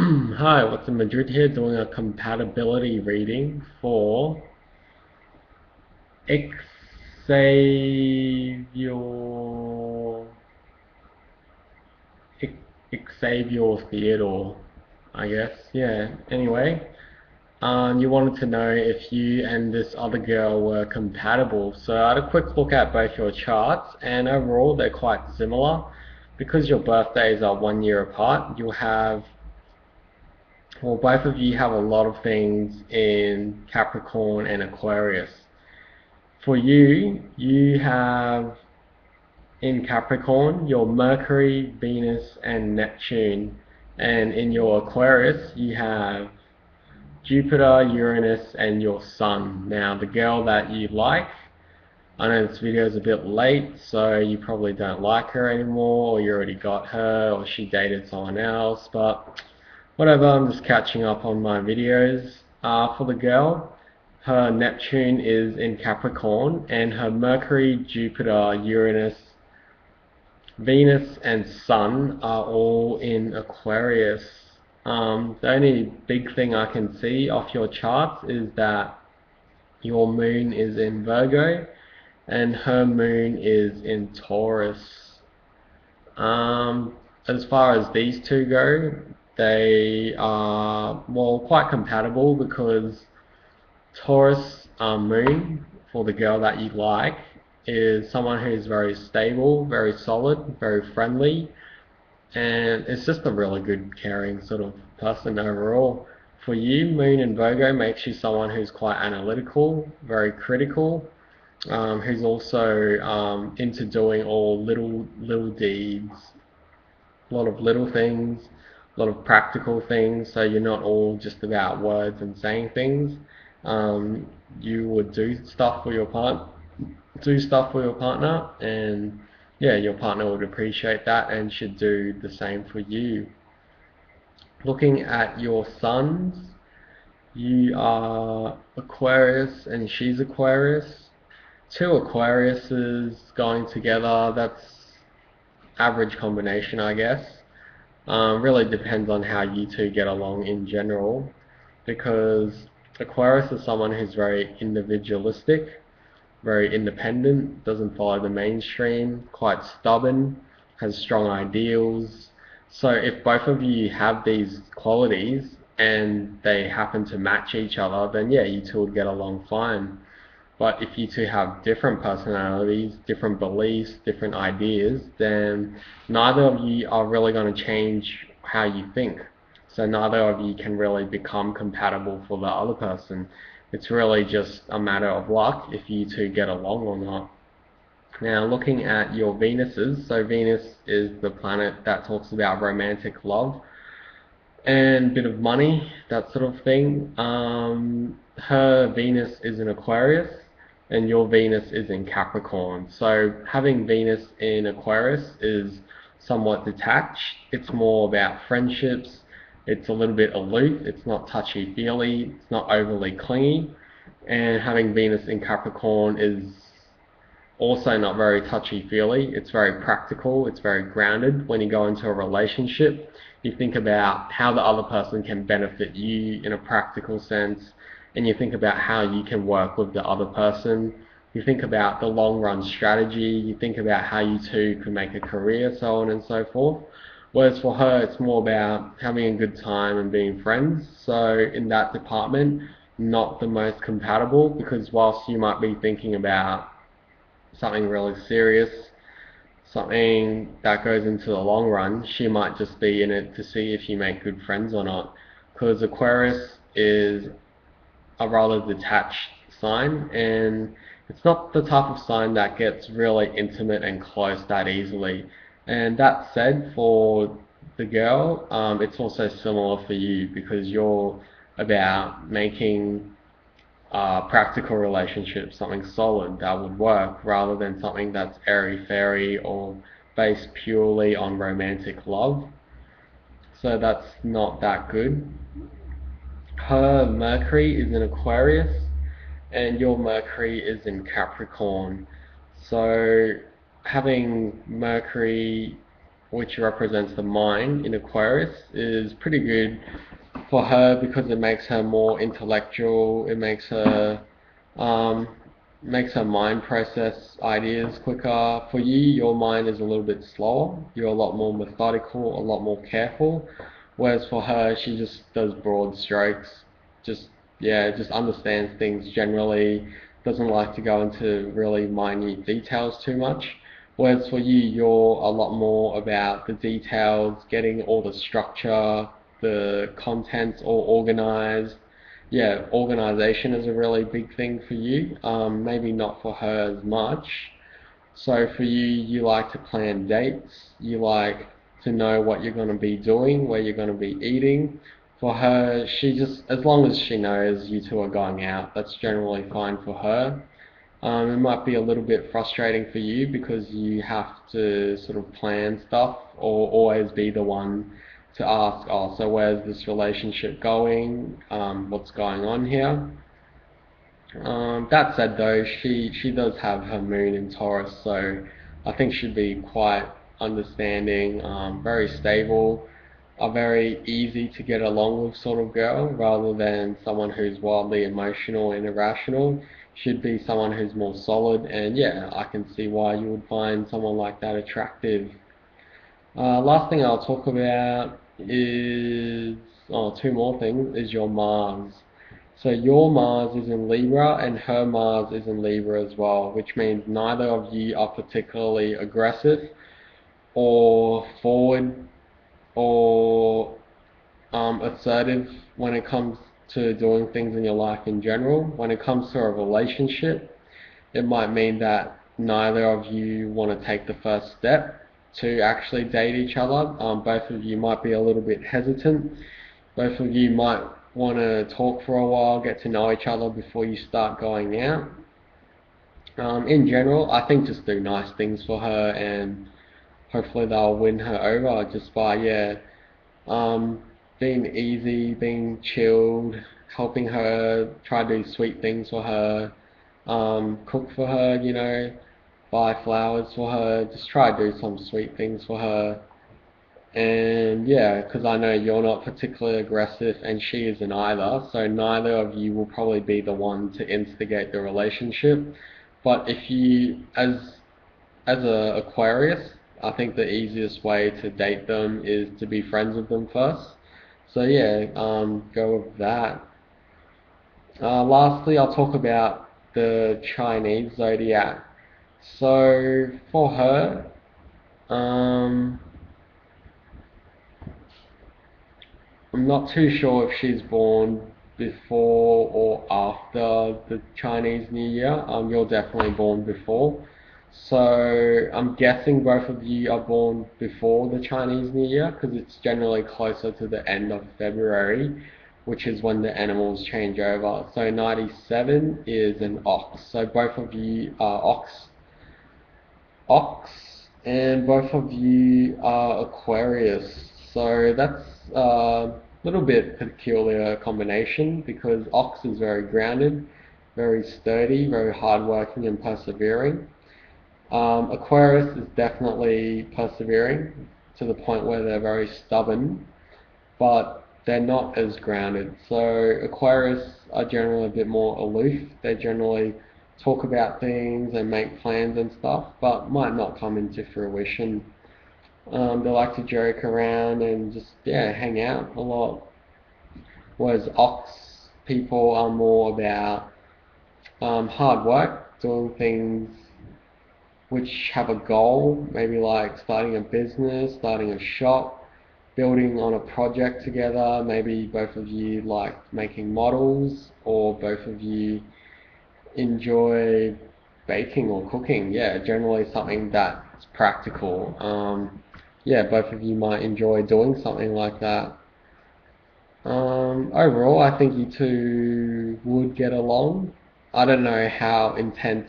Hi, what's in Madrid here doing a compatibility reading for Xavier Xavier Theodore, I guess. Yeah. Anyway, you wanted to know if you and this other girl were compatible. So I had a quick look at both your charts, and overall they're quite similar. Because your birthdays are 1 year apart, you'll have well, both of you have a lot of things in Capricorn and Aquarius. For you, you have in Capricorn your Mercury, Venus, and Neptune. And in your Aquarius, you have Jupiter, Uranus, and your Sun. Now, the girl that you like, I know this video is a bit late, so you probably don't like her anymore, or you already got her, or she dated someone else, but whatever, I'm just catching up on my videos. For the girl, her Neptune is in Capricorn, and her Mercury, Jupiter, Uranus, Venus, and Sun are all in Aquarius. The only big thing I can see off your charts is that your moon is in Virgo, and her moon is in Taurus. As far as these two go, they are, well, quite compatible because Taurus moon, for the girl that you like, is someone who's very stable, very solid, very friendly, and it's just a really good, caring sort of person overall. For you, Moon in Virgo makes you someone who's quite analytical, very critical, who's also into doing all little deeds, a lot of little things, a lot of practical things. So you're not all just about words and saying things. Um, you would do stuff for your partner, and yeah, your partner would appreciate that and should do the same for you. Looking at your sons, you are Aquarius and she's Aquarius. Two Aquariuses going together, that's average combination, I guess. Really depends on how you two get along in general, because Aquarius is someone who's very individualistic, very independent, doesn't follow the mainstream, quite stubborn, has strong ideals. So if both of you have these qualities and they happen to match each other, then yeah, you two would get along fine. But if you two have different personalities, different beliefs, different ideas, then neither of you are really going to change how you think. So neither of you can really become compatible for the other person. It's really just a matter of luck if you two get along or not. Now, looking at your Venuses, so Venus is the planet that talks about romantic love and a bit of money, that sort of thing. Her Venus is in Aquarius, and your Venus is in Capricorn. So having Venus in Aquarius is somewhat detached. It's more about friendships. It's a little bit aloof. It's not touchy-feely. It's not overly clingy. And having Venus in Capricorn is also not very touchy-feely. It's very practical. It's very grounded. When you go into a relationship, you think about how the other person can benefit you in a practical sense, and you think about how you can work with the other person. You think about the long-run strategy. You think about how you two can make a career, so on and so forth. Whereas for her, it's more about having a good time and being friends. So in that department, not the most compatible, because whilst you might be thinking about something really serious, something that goes into the long run, she might just be in it to see if you make good friends or not. Because Aquarius is a rather detached sign, and it's not the type of sign that gets really intimate and close that easily. And that said, for the girl, it's also similar for you because you're about making practical relationship, something solid that would work, rather than something that's airy-fairy or based purely on romantic love. So that's not that good. Her Mercury is in Aquarius, and your Mercury is in Capricorn. So having Mercury which represents the mind in Aquarius, is pretty good for her because it makes her more intellectual. It um, makes her mind process ideas quicker. For you, your mind is a little bit slower. You're a lot more methodical, a lot more careful. Whereas for her, she just does broad strokes. Just just understands things generally. Doesn't like to go into really minute details too much. Whereas for you, you're a lot more about the details, getting all the structure, the contents all organized. Yeah, organization is a really big thing for you. Maybe not for her as much. So for you, you like to plan dates. You like to know what you're going to be doing, where you're going to be eating. For her, she just, as long as she knows you two are going out, that's generally fine for her. It might be a little bit frustrating for you because you have to sort of plan stuff or always be the one to ask, oh, so where's this relationship going? What's going on here? That said though, she does have her moon in Taurus, so I think she'd be quite understanding, very stable, a very easy to get along with sort of girl, rather than someone who's wildly emotional and irrational. Should be someone who's more solid, and yeah, I can see why you would find someone like that attractive. Last thing I'll talk about is, oh, two more things, is your Mars. So your Mars is in Libra and her Mars is in Libra as well, which means neither of you are particularly aggressive or forward or assertive when it comes to doing things in your life in general. When it comes to a relationship, it might mean that neither of you want to take the first step to actually date each other. Both of you might be a little bit hesitant. Both of you might want to talk for a while, get to know each other before you start going out. In general, I think just do nice things for her and hopefully they'll win her over just by, um, being easy, being chilled, helping her, try to do sweet things for her, cook for her, buy flowers for her, just try to do some sweet things for her. And yeah, because I know you're not particularly aggressive and she isn't either, so neither of you will probably be the one to instigate the relationship. But if you, as a Aquarius, I think the easiest way to date them is to be friends with them first. So yeah, go with that. Lastly, I'll talk about the Chinese zodiac. So for her, um, I'm not too sure if she's born before or after the Chinese New Year. You're definitely born before. So I'm guessing both of you are born before the Chinese New Year because it's generally closer to the end of February, which is when the animals change over. So 97 is an ox. So both of you are ox, and both of you are Aquarius. So that's a little bit peculiar combination because ox is very grounded, very sturdy, very hardworking and persevering. Aquarius is definitely persevering to the point where they're very stubborn, but they're not as grounded. So Aquarius are generally a bit more aloof. They generally talk about things and make plans and stuff, but might not come into fruition. They like to joke around and just hang out a lot. Whereas Ox people are more about hard work, doing things which have a goal, maybe like starting a business, starting a shop, building on a project together. Maybe both of you like making models, or both of you enjoy baking or cooking. Yeah, generally something that's practical. Both of you might enjoy doing something like that. Overall, I think you two would get along. I don't know how intense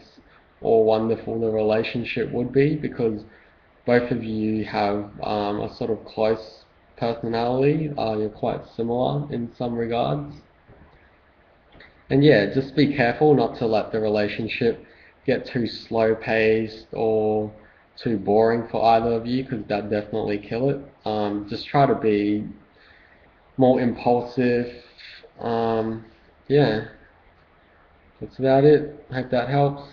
or wonderful the relationship would be because both of you have a sort of close personality. You're quite similar in some regards. And yeah, just be careful not to let the relationship get too slow paced or too boring for either of you, because that'd definitely kill it. Just try to be more impulsive. Yeah, that's about it. Hope that helps.